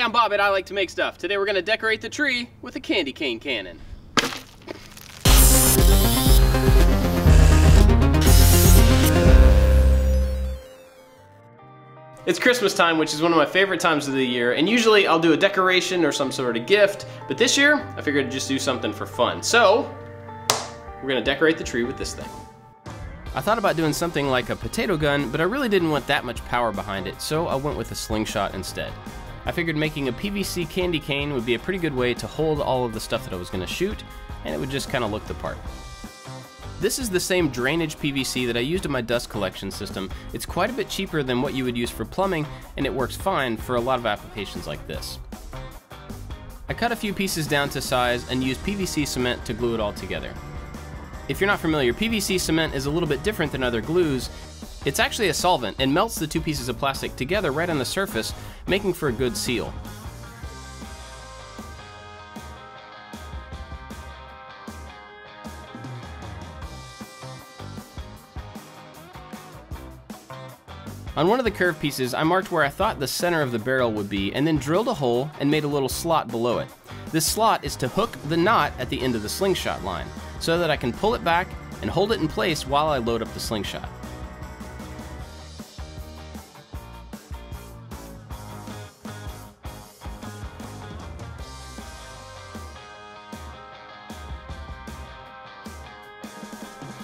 I'm Bob at I Like to Make Stuff. Today we're going to decorate the tree with a candy cane cannon. It's Christmas time, which is one of my favorite times of the year, and usually I'll do a decoration or some sort of gift, but this year I figured I'd just do something for fun. So, we're going to decorate the tree with this thing. I thought about doing something like a potato gun, but I really didn't want that much power behind it, so I went with a slingshot instead. I figured making a PVC candy cane would be a pretty good way to hold all of the stuff that I was going to shoot, and it would just kind of look the part. This is the same drainage PVC that I used in my dust collection system. It's quite a bit cheaper than what you would use for plumbing, and it works fine for a lot of applications like this. I cut a few pieces down to size and used PVC cement to glue it all together. If you're not familiar, PVC cement is a little bit different than other glues. It's actually a solvent and melts the two pieces of plastic together right on the surface, making for a good seal. On one of the curved pieces, I marked where I thought the center of the barrel would be and then drilled a hole and made a little slot below it. This slot is to hook the knot at the end of the slingshot line, so that I can pull it back and hold it in place while I load up the slingshot.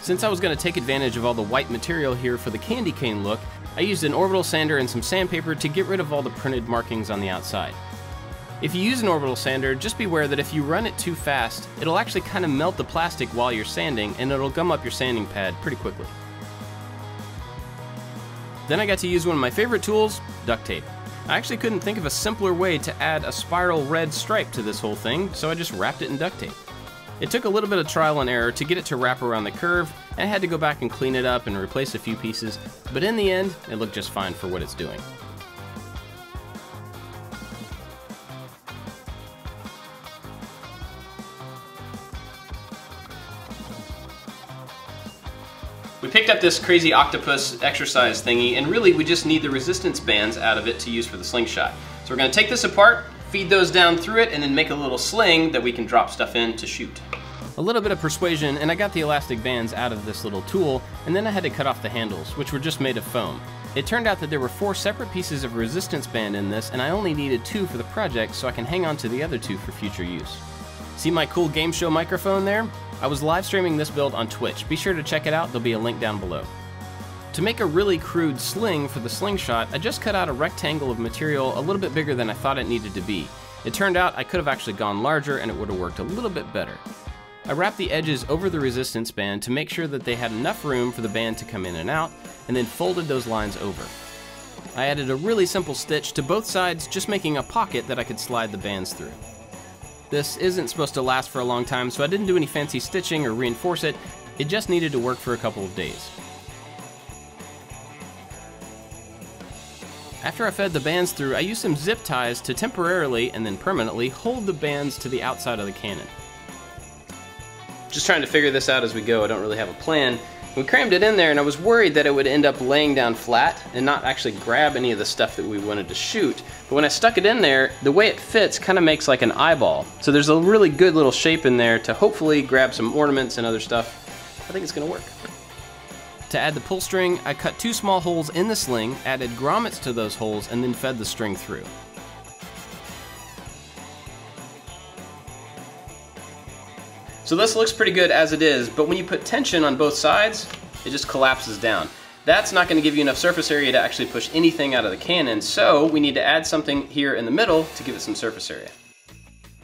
Since I was going to take advantage of all the white material here for the candy cane look, I used an orbital sander and some sandpaper to get rid of all the printed markings on the outside. If you use an orbital sander, just beware that if you run it too fast, it'll actually kind of melt the plastic while you're sanding, and it'll gum up your sanding pad pretty quickly. Then I got to use one of my favorite tools, duct tape. I actually couldn't think of a simpler way to add a spiral red stripe to this whole thing, so I just wrapped it in duct tape. It took a little bit of trial and error to get it to wrap around the curve, and I had to go back and clean it up and replace a few pieces, but in the end, it looked just fine for what it's doing. We picked up this crazy octopus exercise thingy, and really we just need the resistance bands out of it to use for the slingshot. So we're going to take this apart, feed those down through it, and then make a little sling that we can drop stuff in to shoot. A little bit of persuasion, and I got the elastic bands out of this little tool, and then I had to cut off the handles, which were just made of foam. It turned out that there were 4 separate pieces of resistance band in this, and I only needed 2 for the project, so I can hang on to the other 2 for future use. See my cool game show microphone there? I was live streaming this build on Twitch. Be sure to check it out, there'll be a link down below. To make a really crude sling for the slingshot, I just cut out a rectangle of material a little bit bigger than I thought it needed to be. It turned out I could have actually gone larger and it would have worked a little bit better. I wrapped the edges over the resistance band to make sure that they had enough room for the band to come in and out, and then folded those lines over. I added a really simple stitch to both sides, just making a pocket that I could slide the bands through. This isn't supposed to last for a long time, so I didn't do any fancy stitching or reinforce it. It just needed to work for a couple of days. After I fed the bands through, I used some zip ties to temporarily and then permanently hold the bands to the outside of the cannon. Just trying to figure this out as we go, I don't really have a plan. We crammed it in there and I was worried that it would end up laying down flat and not actually grab any of the stuff that we wanted to shoot. But when I stuck it in there, the way it fits kind of makes like an eyeball. So there's a really good little shape in there to hopefully grab some ornaments and other stuff. I think it's gonna work. To add the pull string, I cut 2 small holes in the sling, added grommets to those holes, and then fed the string through. So this looks pretty good as it is, but when you put tension on both sides, it just collapses down. That's not going to give you enough surface area to actually push anything out of the cannon, so we need to add something here in the middle to give it some surface area.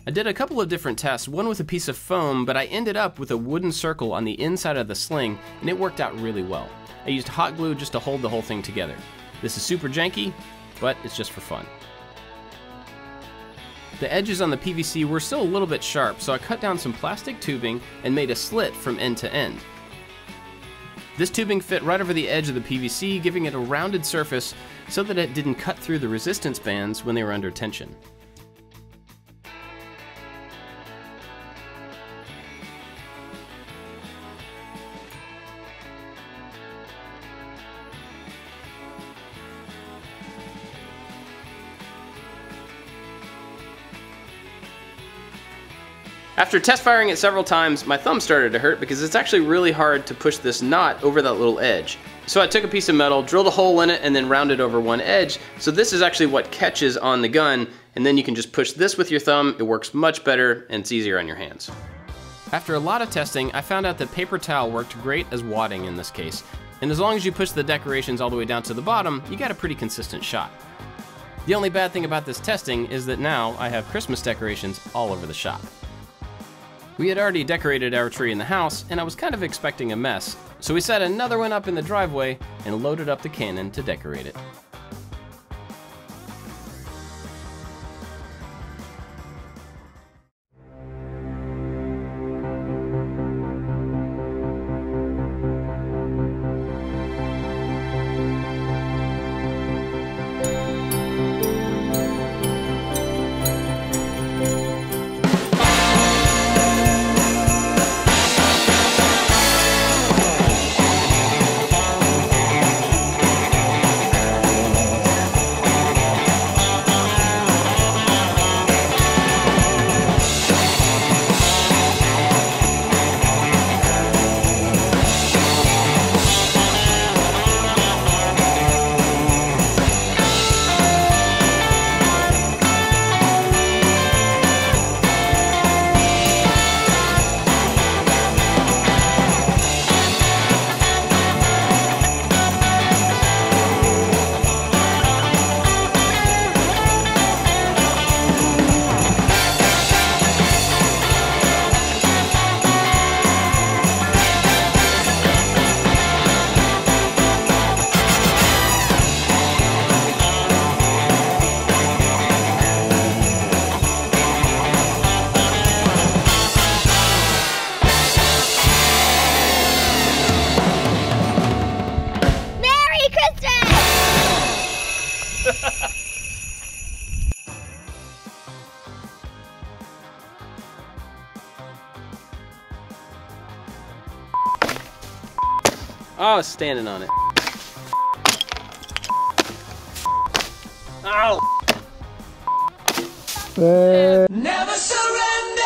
I did a couple of different tests, one with a piece of foam, but I ended up with a wooden circle on the inside of the sling, and it worked out really well. I used hot glue just to hold the whole thing together. This is super janky, but it's just for fun. The edges on the PVC were still a little bit sharp, so I cut down some plastic tubing and made a slit from end to end. This tubing fit right over the edge of the PVC, giving it a rounded surface so that it didn't cut through the resistance bands when they were under tension. After test firing it several times, my thumb started to hurt because it's actually really hard to push this knot over that little edge. So I took a piece of metal, drilled a hole in it, and then rounded over one edge. So this is actually what catches on the gun, and then you can just push this with your thumb. It works much better, and it's easier on your hands. After a lot of testing, I found out that paper towel worked great as wadding in this case. And as long as you push the decorations all the way down to the bottom, you got a pretty consistent shot. The only bad thing about this testing is that now I have Christmas decorations all over the shop. We had already decorated our tree in the house, and I was kind of expecting a mess, so we set another one up in the driveway and loaded up the cannon to decorate it. Oh, I was standing on it. Ow! Never surrender!